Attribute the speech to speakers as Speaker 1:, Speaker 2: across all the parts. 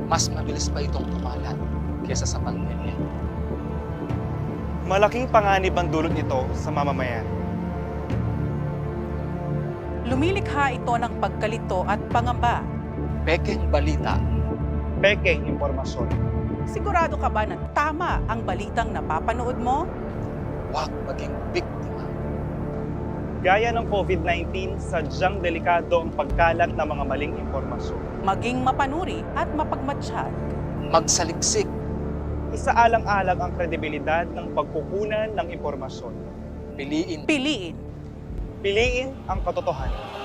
Speaker 1: mas mabilis pa itong kumalat kaysa sa pandemya.
Speaker 2: Malaking panganib ang dulot nito sa mamamayan.
Speaker 3: Lumilikha ito ng pagkalito at pangamba.
Speaker 1: Pekeng balita,
Speaker 2: Pekeng impormasyon.
Speaker 3: Sigurado ka ba na tama ang balitang napapanood mo?
Speaker 1: huwag maging biktima.
Speaker 2: Gaya ng COVID-19, sadyang delikado ang pagkalat ng mga maling impormasyon.
Speaker 3: Maging mapanuri at mapagmatsyag.
Speaker 1: Magsaliksik,
Speaker 2: Isaalang-alang ang kredibilidad ng pagkukunan ng impormasyon.
Speaker 1: piliin,
Speaker 3: Piliin.
Speaker 2: Piliin ang katotohanan.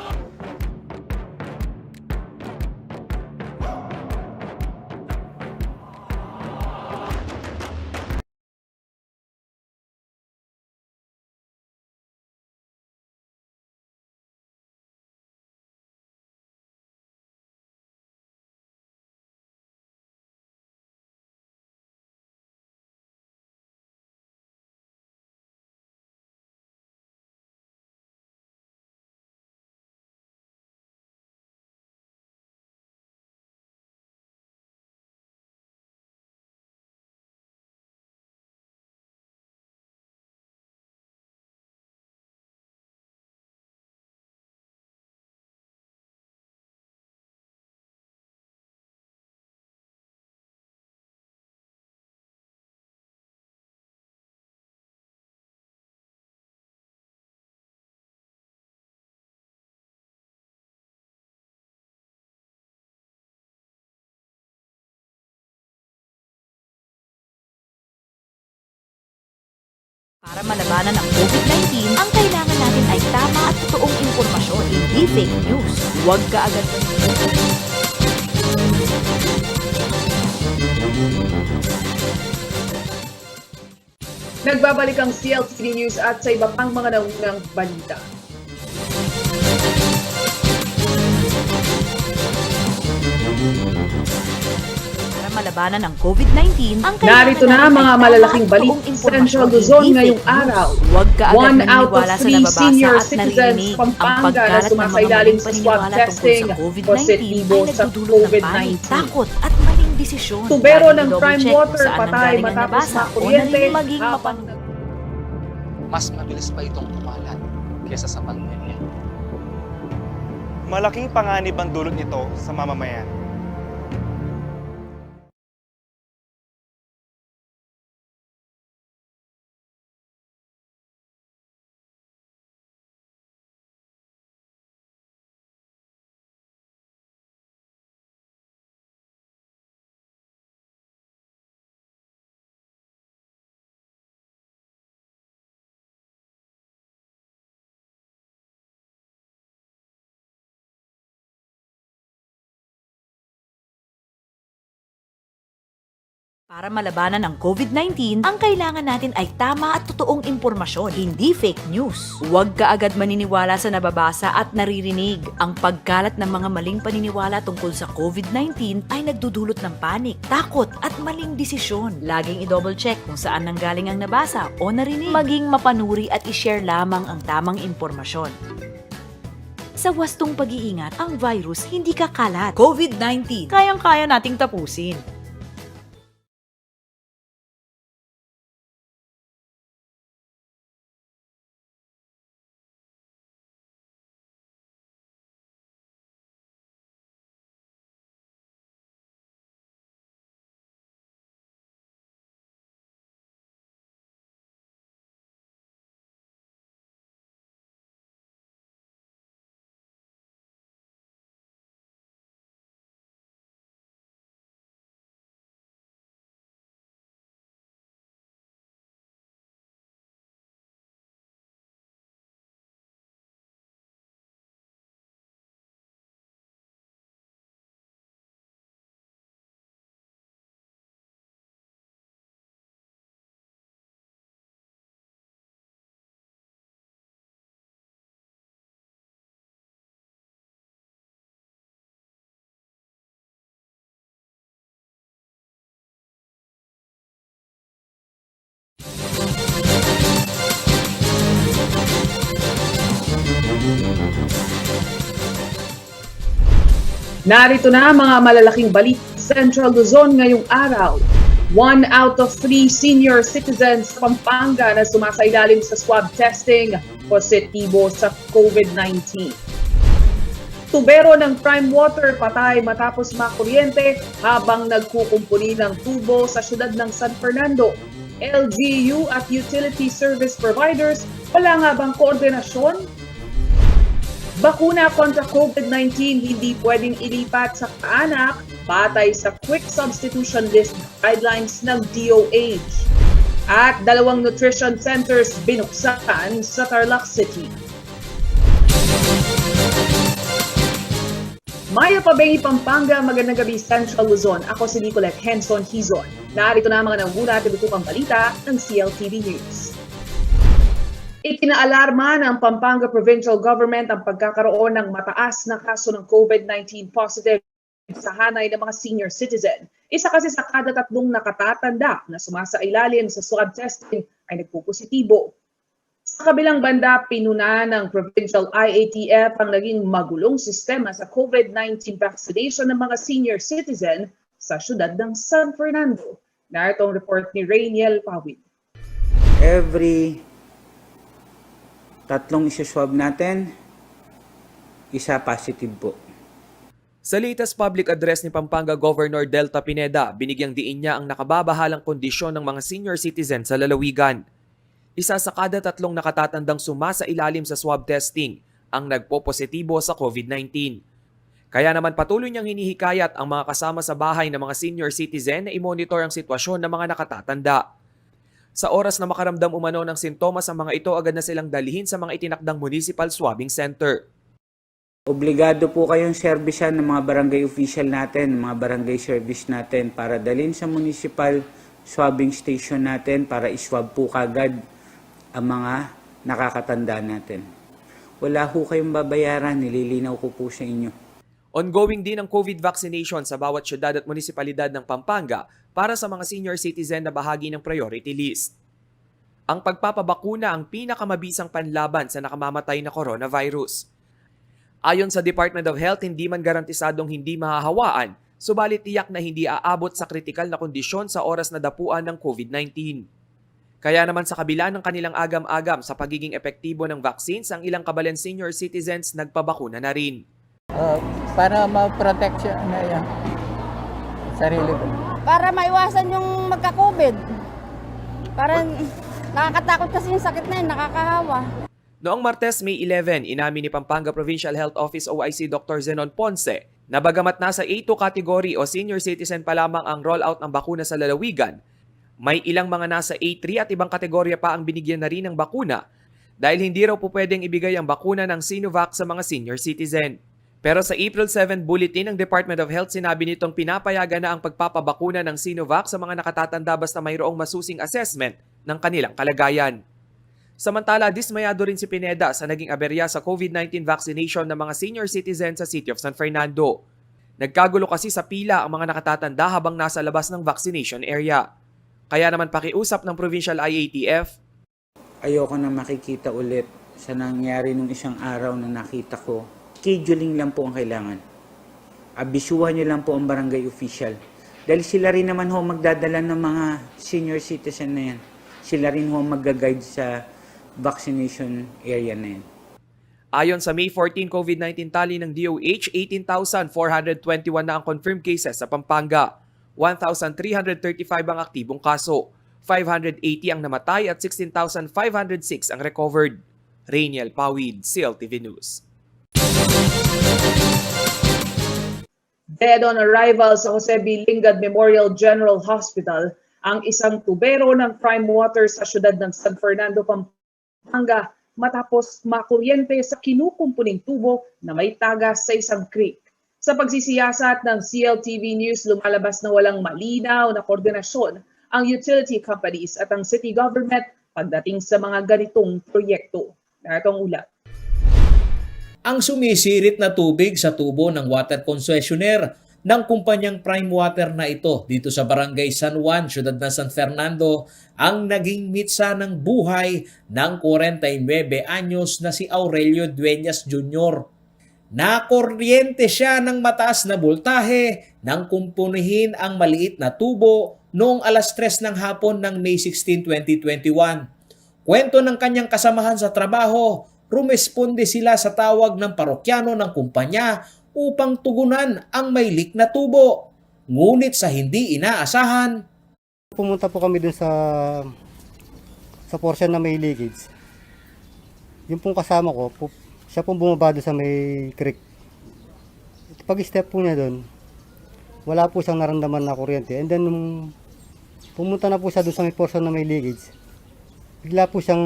Speaker 4: Para malabanan ang COVID-19, ang kailangan natin ay tama at totoong impormasyon, hindi fake news. Huwag ka agad
Speaker 5: Nagbabalik ang CLTV News at sa iba pang mga naunang balita.
Speaker 4: Para malabanan ang COVID-19, ang kailangan
Speaker 5: Narito na
Speaker 4: natin
Speaker 5: mga
Speaker 4: ay tama
Speaker 5: malalaking
Speaker 4: at
Speaker 5: balita
Speaker 4: totoong
Speaker 5: sa
Speaker 4: impormasyon,
Speaker 5: Central Luzon
Speaker 4: hindi
Speaker 5: ngayong
Speaker 4: fake news.
Speaker 5: araw.
Speaker 4: Huwag ka agad
Speaker 5: 1 out of
Speaker 4: maniniwala sa
Speaker 5: 3
Speaker 4: nababasa
Speaker 5: senior
Speaker 4: at
Speaker 5: citizens
Speaker 4: naririnig. Ang
Speaker 5: Pampanga na
Speaker 4: pagkalat ng mga
Speaker 5: sumasailalim
Speaker 4: maling
Speaker 5: sa swab
Speaker 4: paniniwala tungkol
Speaker 5: testing
Speaker 4: sa COVID-19
Speaker 5: positibo
Speaker 4: ay
Speaker 5: sa
Speaker 4: nagdudulot ng panik,
Speaker 5: COVID-19.
Speaker 4: takot at maling desisyon.
Speaker 5: Tubero
Speaker 4: Laging
Speaker 5: ng
Speaker 4: i-double
Speaker 5: prime
Speaker 4: check kung
Speaker 5: water
Speaker 4: saan
Speaker 5: patay
Speaker 4: nanggaling ang
Speaker 5: matapos
Speaker 4: nabasa o
Speaker 5: makuryente
Speaker 4: narinig maging
Speaker 5: habang
Speaker 1: mas mabilis pa itong kumalat kaysa sa pandemya.
Speaker 2: Malaking panganib ang dulot nito sa mamamayan.
Speaker 4: Para malabanan ang COVID-19, ang kailangan natin ay tama at totoong impormasyon, hindi fake news. Huwag ka agad maniniwala sa nababasa at naririnig. Ang pagkalat ng mga maling paniniwala tungkol sa COVID-19 ay nagdudulot ng panik, takot at maling desisyon. Laging i-double check kung saan nanggaling ang nabasa o narinig. Maging mapanuri at i-share lamang ang tamang impormasyon. Sa wastong pag-iingat, ang virus hindi kakalat. COVID-19, kayang-kaya nating tapusin.
Speaker 5: narito na mga malalaking balita Central Luzon ngayong araw. 1 out of 3 senior citizens sa Pampanga na sumasailalim sa swab testing positibo sa COVID-19. Tubero ng Prime Water patay matapos makuryente habang nagkukumpuni ng tubo sa syudad ng San Fernando. LGU at utility service providers, wala nga bang koordinasyon? Bakuna kontra COVID-19 hindi pwedeng ilipat sa kaanak batay sa quick substitution list guidelines ng DOH. At 2 nutrition centers binuksan sa Tarlac City. Maya Pabengi, Pampanga, magandang gabi Central Luzon. Ako si Nicolette Henson Hizon. Narito na ang mga nangguna at ibutupang balita ng CLTV News. Itinaalarma ng Pampanga Provincial Government ang pagkakaroon ng mataas na kaso ng COVID-19 positive sa hanay ng mga senior citizen. Isa kasi sa kada 3 nakatatanda na sumasailalim sa swab testing ay nagpupositibo. Sa kabilang banda, pinuna ng Provincial IATF ang naging magulong sistema sa COVID-19 vaccination ng mga senior citizen sa syudad ng San Fernando. Narito ang report ni Rainiel Pawid.
Speaker 6: Every 3 isa-swab natin, isa positive po.
Speaker 7: Sa latest public address ni Pampanga Governor Delta Pineda, binigyang diin niya ang nakababahalang kondisyon ng mga senior citizen sa lalawigan. Isa sa kada 3 nakatatandang sumasailalim sa swab testing ang nagpo-positibo sa COVID-19. Kaya naman patuloy niyang hinihikayat ang mga kasama sa bahay ng mga senior citizen na i-monitor ang sitwasyon ng mga nakatatanda. Sa oras na makaramdam umano ng sintomas ang mga ito, agad na silang dalhin sa mga itinakdang municipal swabbing center.
Speaker 6: Obligado po kayong servisyan ng mga barangay official natin, mga barangay service natin para dalhin sa municipal swabbing station natin para iswab po kagad ang mga nakakatanda natin. Wala ho kayong babayaran, nililinaw ko po sa inyo.
Speaker 7: Ongoing din ang COVID vaccination sa bawat syudad at munisipalidad ng Pampanga para sa mga senior citizen na bahagi ng priority list. Ang pagpapabakuna ang pinakamabisang panlaban sa nakamamatay na coronavirus. Ayon sa Department of Health, hindi man garantisadong hindi mahahawaan, subalit tiyak na hindi aabot sa kritikal na kondisyon sa oras na dapuan ng COVID-19. Kaya naman sa kabila ng kanilang agam-agam sa pagiging epektibo ng vaccines, ang ilang kabalan senior citizens nagpabakuna na rin.
Speaker 8: Para ma-protect siya na yan. Sarili ko.
Speaker 9: Para maiwasan yung magka-COVID. Parang nakakatakot kasi yung sakit na yun, nakakahawa.
Speaker 7: Noong Martes, May 11, inamin ni Pampanga Provincial Health Office OIC Dr. Zenon Ponce na bagamat nasa A2 category o senior citizen pa lamang ang rollout ng bakuna sa lalawigan, may ilang mga nasa A3 at ibang kategorya pa ang binigyan na rin ng bakuna dahil hindi raw po pwedeng ibigay ang bakuna ng Sinovac sa mga senior citizen. Pero sa April 7 bulletin ng Department of Health, sinabi nitong pinapayagan na ang pagpapabakuna ng Sinovac sa mga nakatatanda basta mayroong masusing assessment ng kanilang kalagayan. Samantala, dismayado rin si Pineda sa naging aberya sa COVID-19 vaccination ng mga senior citizens sa City of San Fernando. Nagkagulo kasi sa pila ang mga nakatatanda habang nasa labas ng vaccination area. Kaya naman pakiusap ng Provincial IATF.
Speaker 6: Ayoko na makikita ulit sa nangyari nung isang araw na nakita ko. Scheduling lang po ang kailangan. Abisuhan niyo lang po ang barangay official. Dahil sila rin naman ho magdadala ng mga senior citizen na yan. Sila rin ho mag-guide sa vaccination area na yan.
Speaker 7: Ayon sa May 14 COVID-19 tally ng DOH, 18,421 na ang confirmed cases sa Pampanga. 1,335 ang aktibong kaso, 580 ang namatay at 16,506 ang recovered. Rainiel Pawid, CLTV News.
Speaker 5: Dead on arrival sa Jose B. Lingad Memorial General Hospital ang isang tubero ng Prime Water sa syudad ng San Fernando, Pampanga matapos makuryente sa kinukumpuning tubo na may tagas sa isang creek. Sa pagsisiyasat ng CLTV News, lumalabas na walang malinaw na koordinasyon ang utility companies at ang city government pagdating sa mga ganitong proyekto. Naritong ulat.
Speaker 10: Ang sumisirit na tubig sa tubo ng water concessionaire ng kumpanyang Prime Water na ito dito sa Barangay San Juan, Syudad ng San Fernando, ang naging mitsa ng buhay ng 49 anyos na si Aurelio Dueñas Jr. nakuryente siya ng mataas na boltahe nang kumpunihin ang maliit na tubo noong 3:00 ng hapon ng May 16, 2021. Kwento ng kanyang kasamahan sa trabaho, rumesponde sila sa tawag ng parokyano ng kumpanya upang tugunan ang may leak na tubo. Ngunit sa hindi inaasahan,
Speaker 11: pumunta po kami dun sa portion na may leakage. Yung pong kasama ko, siya pong bumaba doon sa may creek. Pag-step po niya doon, wala po siyang naramdaman na kuryente. And then, nung pumunta na po siya doon sa may portion na may leakage, bigla po siyang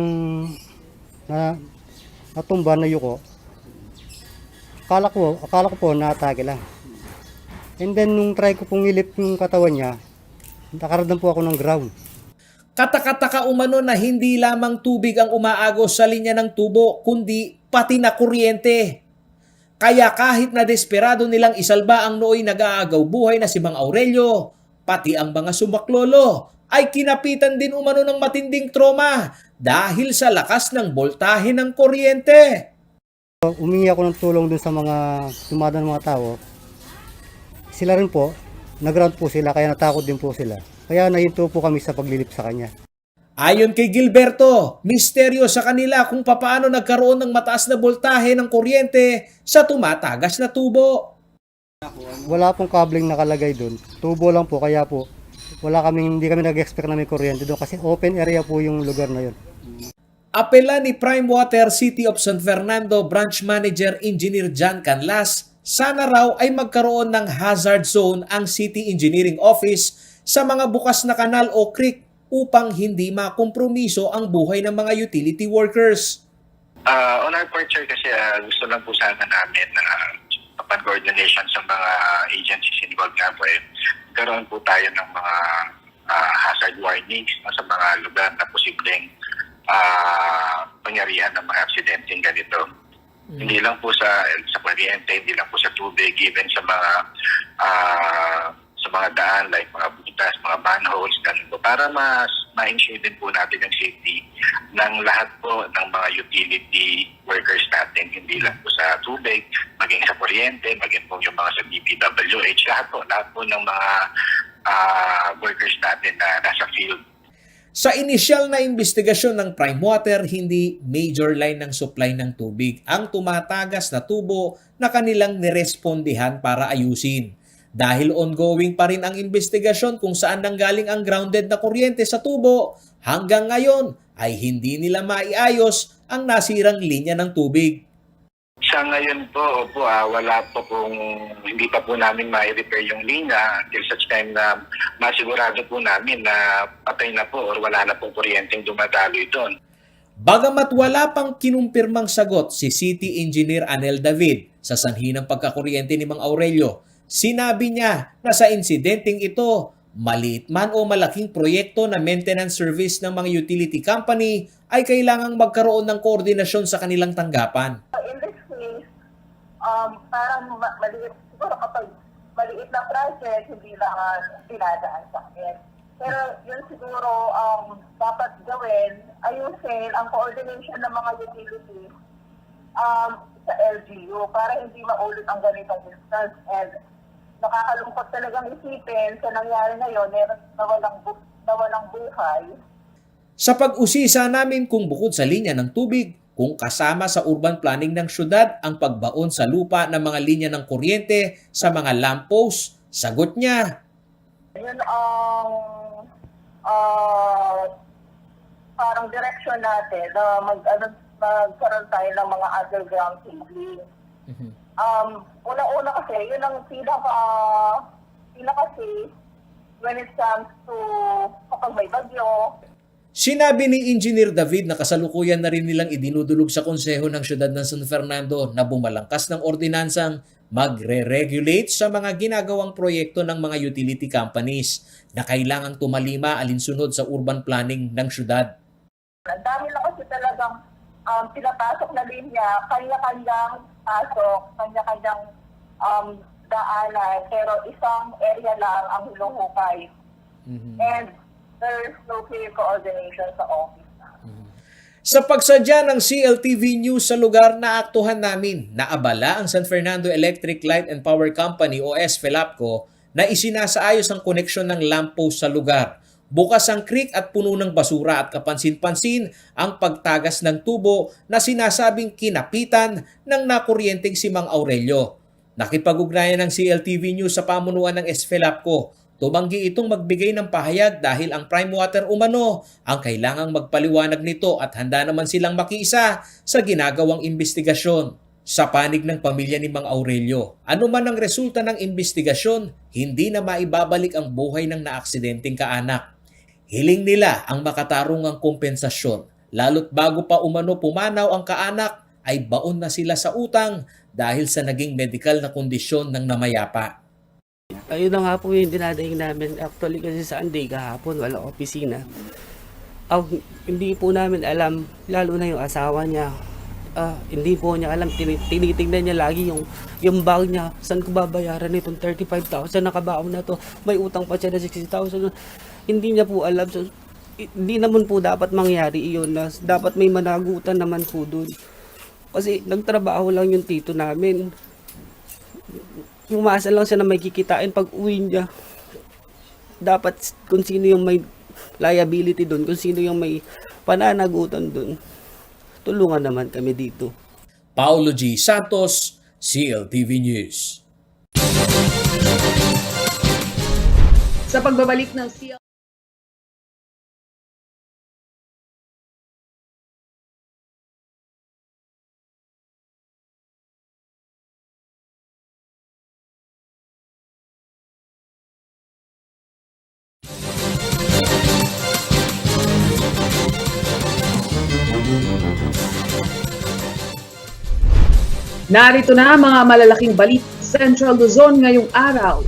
Speaker 11: natumba na yuko. Akala ko po na-atake lang. And then, nung try ko pong ilip yung katawan niya, nakaramdam po ako ng ground.
Speaker 10: katakataka umano na hindi lamang tubig ang umaagos sa linya ng tubo, kundi pati na kuryente. Kaya kahit na desperado nilang isalba ang nooy nag-aagaw buhay na si Mang Aurelio, pati ang mga sumaklolo ay kinapitan din umano ng matinding trauma dahil sa lakas ng boltahe ng kuryente.
Speaker 11: Umingi ako ng tulong dun sa mga dumadaan ng mga tao. Sila rin po, nag-ground po sila kaya natakot din po sila. Kaya nahinto po kami sa paglilip sa kanya.
Speaker 10: Ayon kay Gilberto, misteryo sa kanila kung papaano nagkaroon ng mataas na boltahe ng kuryente sa tumatagas na tubo.
Speaker 11: Wala pong kabling nakalagay doon. Tubo lang po kaya po hindi kami nag-expect na may kuryente doon kasi open area po yung lugar na yun.
Speaker 10: Apela ni Prime Water City of San Fernando Branch Manager Engineer John Canlas, sana raw ay magkaroon ng hazard zone ang City Engineering Office sa mga bukas na kanal o creek upang hindi makompromiso ang buhay ng mga utility workers.
Speaker 12: On our part, sir, kasi gusto lang po sana namin na upon coordination sa mga agencies involved nga po, karoon po tayo ng mga hazard warnings sa mga lugar na posibleng pangyarihan ng mga aksidenteng ganito. Hindi lang po sa kuryente, hindi lang po sa tubig, even sa mga daan like mga butas, mga manholes, ganun po, para mas ma-ensure din po natin ang safety ng lahat po ng mga utility workers natin, hindi lang po sa tubig, maging sa kuryente, maging po yung mga sa DPWH, lahat po ng mga workers natin na nasa field.
Speaker 10: Sa inisyal na investigasyon ng Prime Water, hindi major line ng supply ng tubig ang tumatagas na tubo na kanilang nirespondihan para ayusin. Dahil ongoing pa rin ang investigasyon kung saan nanggaling ang grounded na kuryente sa tubo, hanggang ngayon ay hindi nila maiayos ang nasirang linya ng tubig.
Speaker 12: Sa ngayon po, wala po hindi pa po namin ma-repair yung linya until such time na masigurado po namin na patay na po or wala na pong kuryenteng dumadaloy doon.
Speaker 10: Bagamat wala pang kinumpirmang sagot si City Engineer Anel David sa sanhi ng pagkakuryente ni Mang Aurelio, sinabi niya na sa insidenteng ito, maliit man o malaking proyekto na maintenance service ng mga utility company ay kailangang magkaroon ng koordinasyon sa kanilang tanggapan.
Speaker 13: In this case, parang maliit, siguro kapag maliit na project, hindi lang pinadaan sa akin. Pero yun siguro dapat gawin, ayusin ang coordination ng mga utilities sa LGU para hindi maulit ang ganitong instance. And nakakalungkot talagang isipin sa nangyari ngayon, meron nawalang buhay.
Speaker 10: Sa pag-usisa namin kung bukod sa linya ng tubig, kung kasama sa urban planning ng syudad ang pagbaon sa lupa ng mga linya ng kuryente sa mga lamppost, sagot niya.
Speaker 13: Yun ang parang direction natin na magkaroon tayo ng mga underground cabling. Una-una kasi, yun ang pinaka-safe when it comes to kapag may bagyo.
Speaker 10: Sinabi ni Engineer David na kasalukuyan na rin nilang idinudulog sa konseho ng siyudad ng San Fernando na bumalangkas ng ordinansang magre-regulate sa mga ginagawang proyekto ng mga utility companies na kailangang tumalima alinsunod sa urban planning ng siyudad.
Speaker 13: Ang dami na kasi talagang pinapasok na linya, kanya-kanyang pasok, kanya-kanyang daanan, pero isang area lang ang hinuhukay. And there's no clear coordination sa office.
Speaker 10: Sa pagsadya ng CLTV News sa lugar na aktuhan namin, naabala ang San Fernando Electric Light and Power Company o SFELAPCO na isinasaayos ang koneksyon ng lamppost sa lugar. Bukas ang creek at puno ng basura at kapansin-pansin ang pagtagas ng tubo na sinasabing kinapitan ng nakuryenteng si Mang Aurelio. Nakipag-ugnayan ng CLTV News sa pamunuan ng SFELAPCO. Tumanggi itong magbigay ng pahayag dahil ang Prime Water umano ang kailangang magpaliwanag nito at handa naman silang makiisa sa ginagawang investigasyon. Sa panig ng pamilya ni Mang Aurelio, ano man ang resulta ng investigasyon, hindi na maibabalik ang buhay ng naaksidenteng kaanak. Hiling nila ang makatarungang kompensasyon, lalo't bago pa umano pumanaw ang kaanak ay baon na sila sa utang dahil sa naging medikal na kondisyon ng namayapa.
Speaker 14: Ayun na nga po yung dinadaing namin. Actually kasi Sunday kahapon, walang opisina. Hindi po namin alam, lalo na yung asawa niya. Hindi po niya alam, tinitingnan niya lagi yung bag niya. Saan ko babayaran itong 35,000 na kabaon na to? May utang pa siya na 60,000. Hindi niya po alam. So, hindi naman po dapat mangyari iyon. Dapat may managutan naman po doon. Kasi nagtrabaho lang yung tito namin. Umasa lang siya na may kikitain pag uwi niya. Dapat kung sino yung may liability doon, kung sino yung may pananagutan doon, tulungan naman kami dito.
Speaker 10: Paulo G. Santos, CLTV News.
Speaker 5: Sa pagbabalik ng CL Narito na ang mga malalaking balita sa Central Luzon ngayong araw.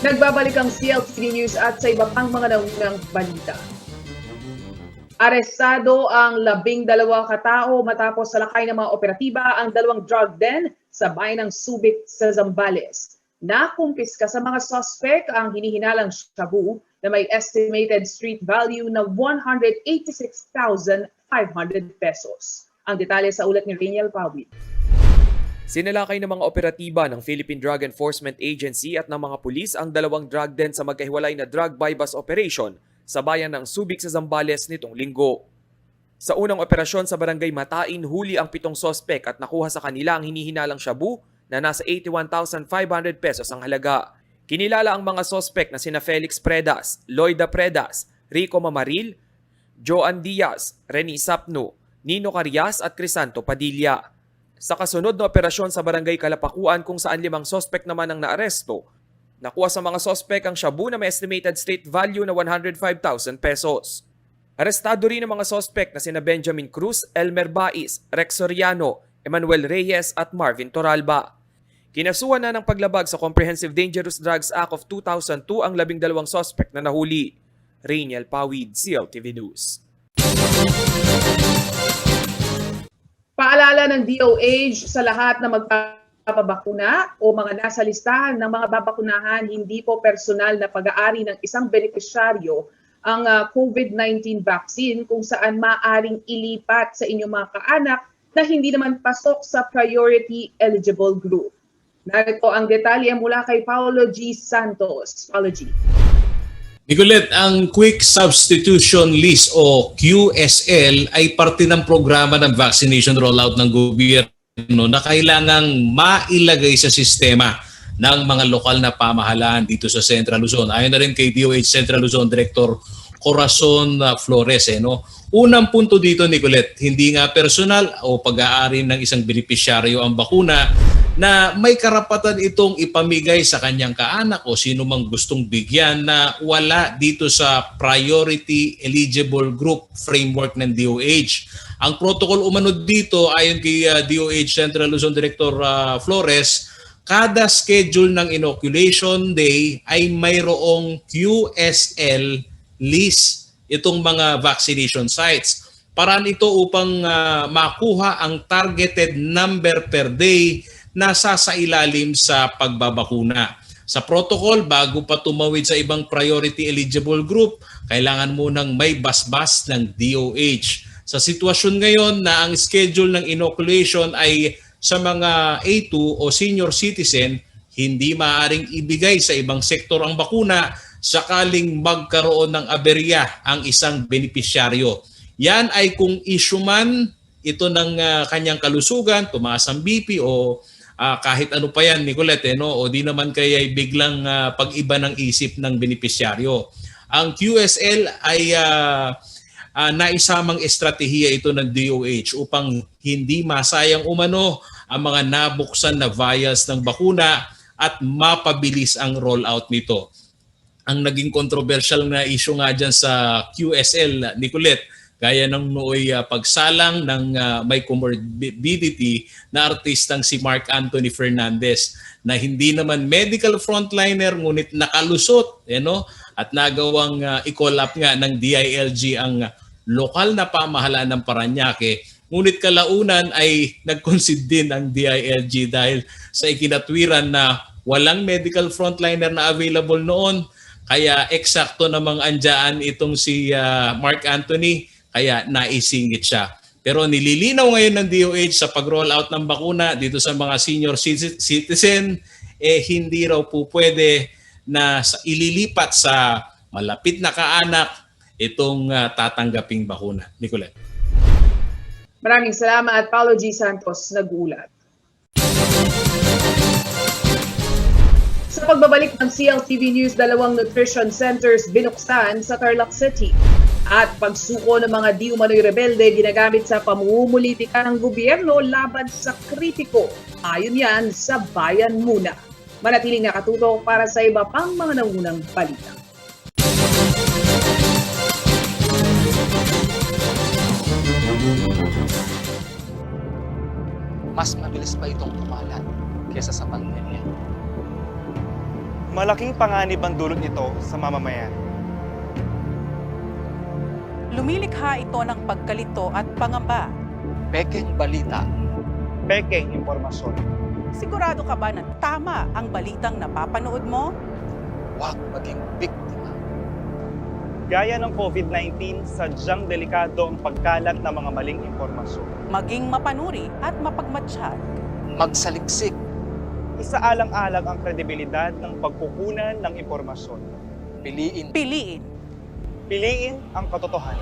Speaker 5: Nagbabalik ang CLTV News at sa iba pang mga naunang balita. Arestado ang 12 katao matapos salakay ng mga operatiba ang 2 drug den sa bayan ng Subic sa Zambales. Nakumpiska sa mga suspect ang hinihinalang shabu na may estimated street value na 186,500 pesos. Ang detalye sa ulat ni Rainiel Pawid.
Speaker 7: Sinalakay ng mga operatiba ng Philippine Drug Enforcement Agency at ng mga pulis ang 2 drug den sa magkahiwalay na drug buy-bust operation sa bayan ng Subic sa Zambales nitong linggo. Sa unang operasyon sa barangay Matain, huli ang 7 sospek at nakuha sa kanila ang hinihinalang shabu na nasa 81,500 pesos ang halaga. Kinilala ang mga sospek na sina Felix Predas, Loida Predas, Rico Mamaril, Joan Diaz, Reni Sapno, Nino Carias at Crisanto Padilla. Sa kasunod na operasyon sa barangay Kalapakuan kung saan 5 sospek naman ang naaresto, nakuha sa mga sospek ang shabu na may estimated street value na 105,000 pesos. Arestado rin ang mga sospek na sina Benjamin Cruz, Elmer Baiz, Rex Soriano, Emmanuel Reyes at Marvin Toralba. Kinasuhan na ng paglabag sa Comprehensive Dangerous Drugs Act of 2002 ang 12 sospek na nahuli. Rainiel Pawid, CLTV News.
Speaker 5: Paalala ng DOH sa lahat na magpapabakuna o mga nasa listahan ng mga babakunahan, hindi po personal na pag-aari ng isang benepisyaryo ang COVID-19 vaccine kung saan maaaring ilipat sa inyong mga kaanak na hindi naman pasok sa priority eligible group. Narito ang detalye mula kay Paulo G. Santos. Paulo G.
Speaker 10: Nicolette, ang Quick Substitution List o QSL ay parte ng programa ng vaccination rollout ng gobyerno na kailangang mailagay sa sistema ng mga lokal na pamahalaan dito sa Central Luzon. Ayon na rin kay DOH Central Luzon Director Corazon Flores. Unang punto dito, Nicolette, hindi nga personal o pag-aari ng isang benepisyaryo ang bakuna na may karapatan itong ipamigay sa kanyang kaanak o sino mang gustong bigyan na wala dito sa priority eligible group framework ng DOH. Ang protocol umano dito ayon kay DOH Central Luzon Director Flores, kada schedule ng inoculation day ay mayroong QSL list itong mga vaccination sites. Paraan ito upang makuha ang targeted number per day na sasailalim sa pagbabakuna. Sa protocol, bago pa tumawid sa ibang priority eligible group, kailangan munang may basbas ng DOH. Sa sitwasyon ngayon na ang schedule ng inoculation ay sa mga A2 o senior citizen, hindi maaaring ibigay sa ibang sektor ang bakuna sakaling magkaroon ng aberya ang isang benepisyaryo. Yan ay kung issue man ito ng kanyang kalusugan, tumaas ang BP o kahit ano pa yan, Nicolette, no? O di naman kaya ay biglang pag-iba ng isip ng benepisyaryo. Ang QSL ay naisamang estratehiya ito ng DOH upang hindi masayang umano ang mga nabuksan na vials ng bakuna at mapabilis ang rollout nito. Ang naging controversial na issue nga dyan sa QSL, Nicolette, gaya ng nooy pagsalang ng may comorbidity na artistang si Mark Anthony Fernandez na hindi naman medical frontliner ngunit nakalusot at nagawang i-call up nga ng DILG ang lokal na pamahalaan ng Parañaque. Ngunit kalaunan ay nag-concede din ang DILG dahil sa ikinatwiran na walang medical frontliner na available noon. Kaya eksakto namang andyan itong si Mark Anthony, kaya naisingit siya. Pero nililinaw ngayon ng DOH sa pag-roll out ng bakuna dito sa mga senior citizen, hindi raw po pwede na ililipat sa malapit na kaanak itong tatanggaping bakuna. Nicolette.
Speaker 5: Maraming salamat, Paulo G. Santos, nag-uulat. Sa pagbabalik ng CLTV News, 2 nutrition centers binuksan sa Tarlac City. At pagsuko ng mga di umano'y rebelde ginamit sa pamumulitika ng gobyerno laban sa kritiko. Ayon yan sa Bayan Muna. Manatiling nakatutok para sa iba pang mga nangunang balita.
Speaker 1: Mas mabilis pa itong kumalat kesa sa pandemya.
Speaker 2: Malaking panganib ang dulot nito sa mamamayan.
Speaker 3: Lumilikha ito ng pagkalito at pangamba.
Speaker 1: Pekeng balita.
Speaker 2: Pekeng impormasyon.
Speaker 3: Sigurado ka ba na tama ang balitang napapanood mo?
Speaker 1: Huwag maging biktima.
Speaker 2: Gaya ng COVID-19, sadyang delikado ang pagkalat ng mga maling impormasyon.
Speaker 3: Maging mapanuri at mapagmatsyag.
Speaker 1: Magsaliksik.
Speaker 2: Isaalang-alang ang kredibilidad ng pagkukunan ng impormasyon.
Speaker 1: Piliin.
Speaker 2: Piliin ang katotohanan.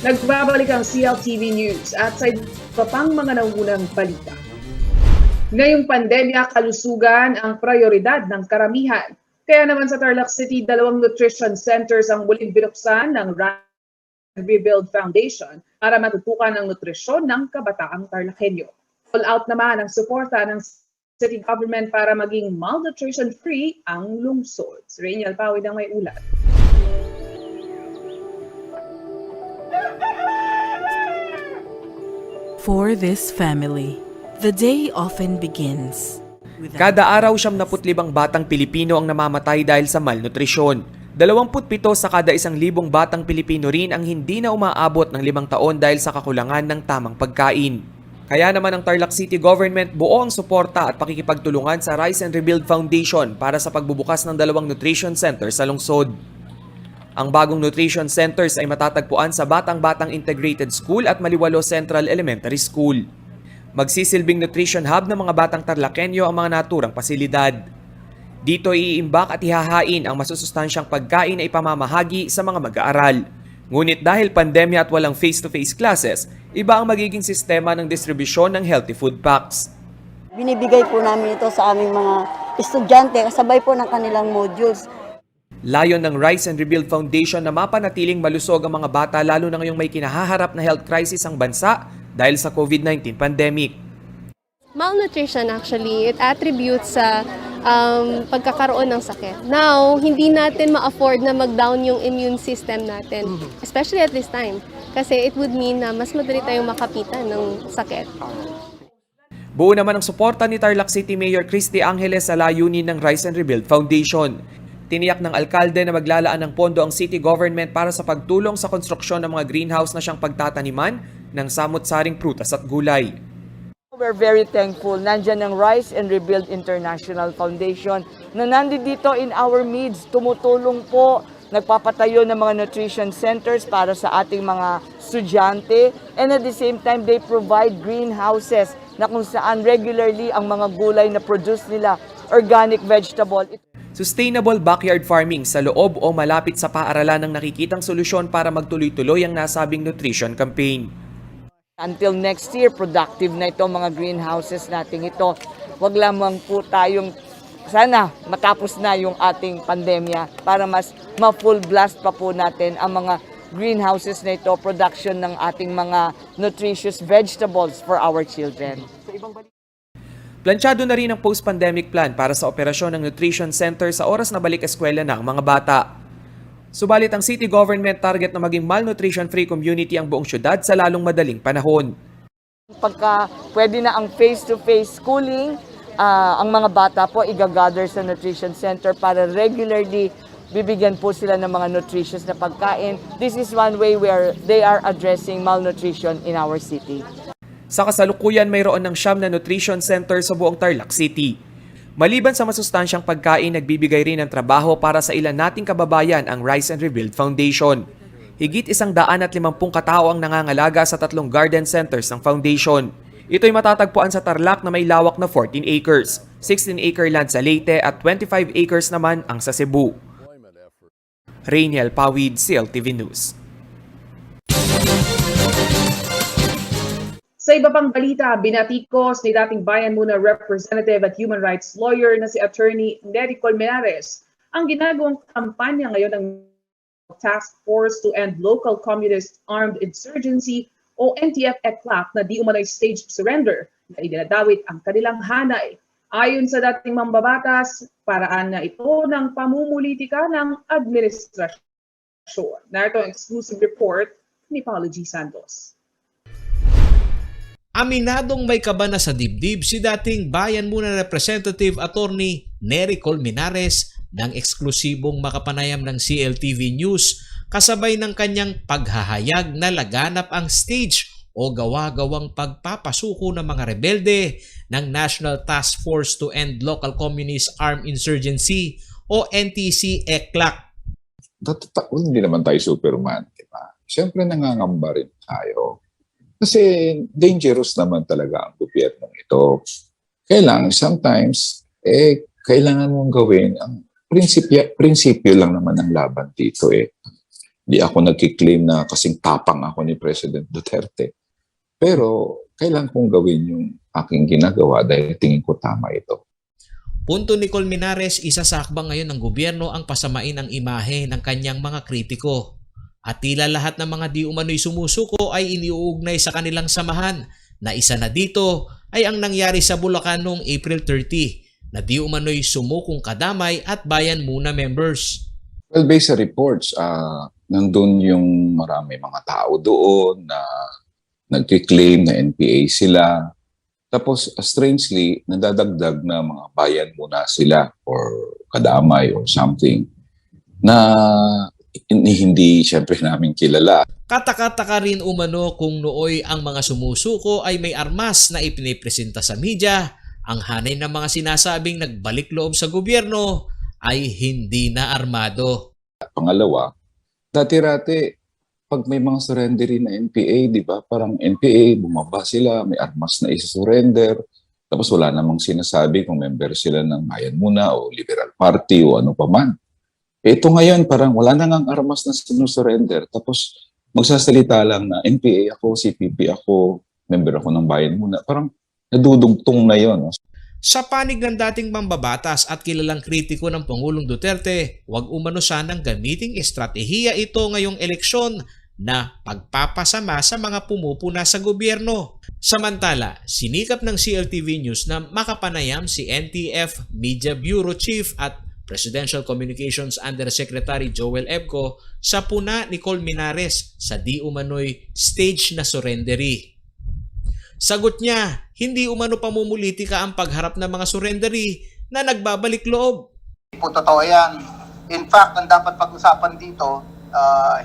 Speaker 5: Nagbabalik ang CLTV News at sa iba pang mga nangunang balita. Ngayong pandemya, kalusugan ang prioridad ng karamihan. Kaya naman sa Tarlac City, 2 nutrition centers ang muling binuksan ng Rebuild Foundation para matutukan ang nutrisyon ng kabataang Tarlacenyo. All out naman ang suporta ng city government para maging malnutrition-free ang lungsod. Si Rainiel Pawid ang may ulat.
Speaker 15: For this family, the day often begins.
Speaker 7: Kada araw 75 batang Pilipino ang namamatay dahil sa malnutrisyon. 27 sa kada 1,000 batang Pilipino rin ang hindi na umaabot ng 5 taon dahil sa kakulangan ng tamang pagkain. Kaya naman ang Tarlac City Government buo ang suporta at pakikipagtulungan sa Rise and Rebuild Foundation para sa pagbubukas ng 2 nutrition centers sa lungsod. Ang bagong nutrition centers ay matatagpuan sa Batang-Batang Integrated School at Maliwalo Central Elementary School. Magsisilbing nutrition hub ng mga batang Tarlacenyo ang mga naturang pasilidad. Dito iimbak at ihahain ang masusustansyang pagkain na ipamamahagi sa mga mag-aaral. Ngunit dahil pandemya at walang face-to-face classes, iba ang magiging sistema ng distribusyon ng healthy food packs.
Speaker 9: Binibigay po namin ito sa aming mga estudyante kasabay po ng kanilang modules.
Speaker 7: Layon ng Rise and Rebuild Foundation na mapanatiling malusog ang mga bata lalo na ngayong may kinahaharap na health crisis ang bansa dahil sa COVID-19 pandemic.
Speaker 16: Malnutrition actually, it attributes sa pagkakaroon ng sakit. Now, hindi natin ma-afford na mag-down yung immune system natin, especially at this time. Kasi it would mean na mas madali tayong makapitan ng sakit.
Speaker 7: Buo naman ang suporta ni Tarlac City Mayor Christy Angeles sa layunin ng Rise and Rebuild Foundation. Tiniyak ng alkalde na maglalaan ng pondo ang city government para sa pagtulong sa konstruksyon ng mga greenhouse na siyang pagtataniman ng samot-saring prutas at gulay.
Speaker 17: We're very thankful. Nandyan ang Rise and Rebuild International Foundation na nandito in our midst, tumutulong po, nagpapatayo ng mga nutrition centers para sa ating mga estudyante, and at the same time, they provide greenhouses na kung saan regularly ang mga gulay na produce nila, organic vegetable.
Speaker 7: Sustainable backyard farming sa loob o malapit sa paaralan ng nakikitang solusyon para magtuloy-tuloy ang nasabing nutrition campaign.
Speaker 17: Until next year, productive na ito mga greenhouses natin ito. Wag lamang po tayong, sana matapos na yung ating pandemya para mas ma-full blast pa po natin ang mga greenhouses na ito, production ng ating mga nutritious vegetables for our children.
Speaker 7: Plansyado na rin ang post-pandemic plan para sa operasyon ng nutrition center sa oras na balik eskwela ng mga bata. Subalit ang city government target na maging malnutrition-free community ang buong syudad sa lalong madaling panahon.
Speaker 17: Pagka pwede na ang face-to-face schooling, ang mga bata po igagather sa nutrition center para regularly bibigyan po sila ng mga nutritious na pagkain. This is one way where they are addressing malnutrition in our city.
Speaker 7: Sa kasalukuyan, mayroon ng 9 na nutrition center sa buong Tarlac City. Maliban sa masustansyang pagkain, nagbibigay rin ng trabaho para sa ilan nating kababayan ang Rise and Rebuild Foundation. Higit 150 katao ang nangangalaga sa 3 garden centers ng foundation. Ito'y matatagpuan sa Tarlac na may lawak na 14 acres, 16-acre land sa Leyte at 25 acres naman ang sa Cebu. Rainiel Pawid, CLTV News.
Speaker 5: Sa iba pang balita, binatikos ni dating Bayan Muna representative at human rights lawyer na si Attorney Nery Colmenares ang ginagawang kampanya ngayon ng Task Force to End Local Communist Armed Insurgency o NTF-ECLAC na di umano'y staged surrender na idinadawit ang kanilang hanay. Ayon sa dating mambabatas, paraan na ito ng pamumulitika ng administrasyon. Narito ang exclusive report ni Paulo G. Santos.
Speaker 10: Aminadong may kaba na sa dibdib si dating Bayan Muna Representative Attorney Nery Colmenares ng eksklusibong makapanayam ng CLTV News kasabay ng kanyang paghahayag na laganap ang stage o gawa-gawang pagpapasuko ng mga rebelde ng National Task Force to End Local Communist Armed Insurgency o NTC-ECLAC.
Speaker 18: Hindi naman tayo Superman, diba? Siyempre nangangamba rin tayo. Kasi dangerous naman talaga ang gobyernong ito. Kailangan sometimes, kailangan mong gawin ang prinsipyo lang naman ang laban dito eh. Hindi ako nagkiklaim na kasing tapang ako ni President Duterte. Pero kailangan kong gawin yung aking ginagawa dahil tingin ko tama ito.
Speaker 10: Punto ni Colmenares, isa sa hakbang ngayon ng gobyerno ang pasamain ang imahe ng kanyang mga kritiko. At tila lahat ng mga di umano'y sumusuko ay iniuugnay sa kanilang samahan na isa na dito ay ang nangyari sa Bulacan noong April 30 na di umano'y sumukong kadamay at Bayan Muna members.
Speaker 18: Well, based sa reports, nandun yung marami mga tao doon na nagkiklaim na NPA sila. Tapos, strangely, nadadagdag na mga bayan muna sila or kadamay or something na hindi siyempre namin kilala.
Speaker 10: Kataka-taka rin umano kung nooy ang mga sumusuko ay may armas na ipinipresenta sa media, ang hanay ng mga sinasabing nagbalik loob sa gobyerno ay hindi na armado.
Speaker 18: Pangalawa, dati-rati, pag may mga surrenderin na NPA, di ba? Parang NPA, bumaba sila, may armas na isa-surrender, tapos wala namang sinasabi kung member sila ng Bayan Muna o Liberal Party o ano pa man. Ito ngayon, parang wala na ngang armas na sinusurrender. Tapos magsasalita lang na NPA ako, CPP ako, member ako ng Bayan Muna. Parang nadudugtong na yon.
Speaker 10: Sa panig ng dating mambabatas at kilalang kritiko ng Pangulong Duterte, huwag umano sanang gamiting estratehiya ito ngayong eleksyon na pagpapasama sa mga pumupuna sa gobyerno. Samantala, sinikap ng CLTV News na makapanayam si NTF Media Bureau Chief at Presidential Communications Undersecretary Joel Ebco sa puna ni Colmenares sa di umano'y stage na surrendery. Sagot niya, hindi umano pamumulitika ang pagharap ng mga surrendery na nagbabalik loob.
Speaker 19: Hindi po totoo yan. In fact, ang dapat pag-usapan dito,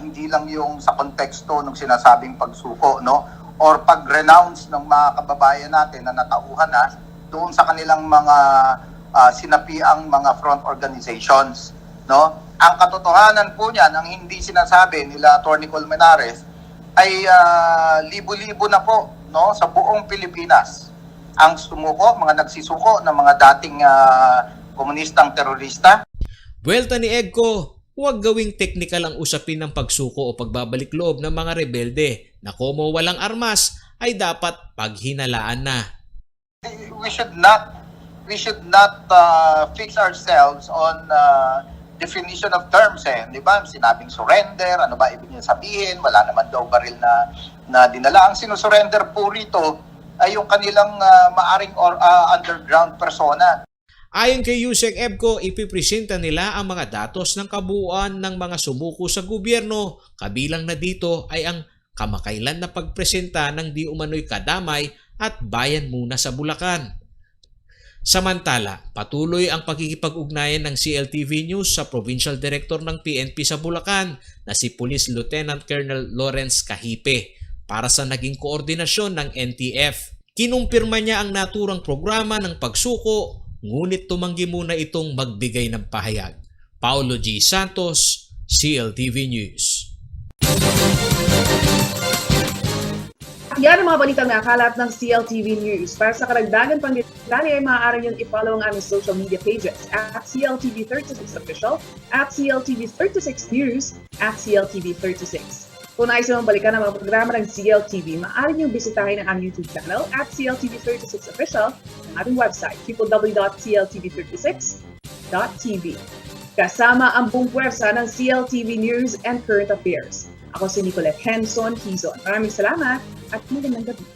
Speaker 19: hindi lang yung sa konteksto ng sinasabing pagsuko, no? Or pag-renounce ng mga kababayan natin na natauhan na doon sa kanilang mga sinapiang mga front organizations, no? Ang katotohanan po niyan, ang hindi sinasabi nila Atty. Colmenares ay libo-libo na po, no, sa buong Pilipinas ang sumuko, mga nagsisuko ng mga dating komunistang terorista.
Speaker 10: Buwelta ni Egco, huwag gawing technical ang usapin ng pagsuko o pagbabalik loob ng mga rebelde na komo walang armas ay dapat paghinalaan na.
Speaker 19: We should not fix ourselves on definition of terms, Di ba? Sinabing surrender, ano ba ibig niya sabihin? Wala naman daw baril na dinala. Ang sinusurrender po rito ay yung kanilang maaring underground persona.
Speaker 10: Ayon kay Yusek Ebco, ipipresenta nila ang mga datos ng kabuuan ng mga sumuko sa gobyerno. Kabilang na dito ay ang kamakailan na pagpresenta ng di umano'y kadamay at bayan muna sa Bulacan. Samantala, patuloy ang pagkikipag-ugnayan ng CLTV News sa Provincial Director ng PNP sa Bulacan na si Police Lieutenant Colonel Lawrence Kahipe para sa naging koordinasyon ng NTF. Kinumpirma niya ang naturang programa ng pagsuko, ngunit tumanggi muna itong magbigay ng pahayag. Paulo G. Santos, CLTV News.
Speaker 5: Yan ang mga balitang nakakalap ng CLTV News. Para sa karagdagan pang detalye ay maaari niyong i-follow ang aming social media pages at CLTV36Official, at CLTV36News, at CLTV36. Kung nais mong balikan ang mga programa ng CLTV, maaari niyong bisitahin ang aming YouTube channel at CLTV36Official, ang ating website, www.cltv36.tv. Kasama ang buong puwersa ng CLTV News and Current Affairs. Ako si Nicolette Henson Quizon. Maraming salamat at magandang gabi.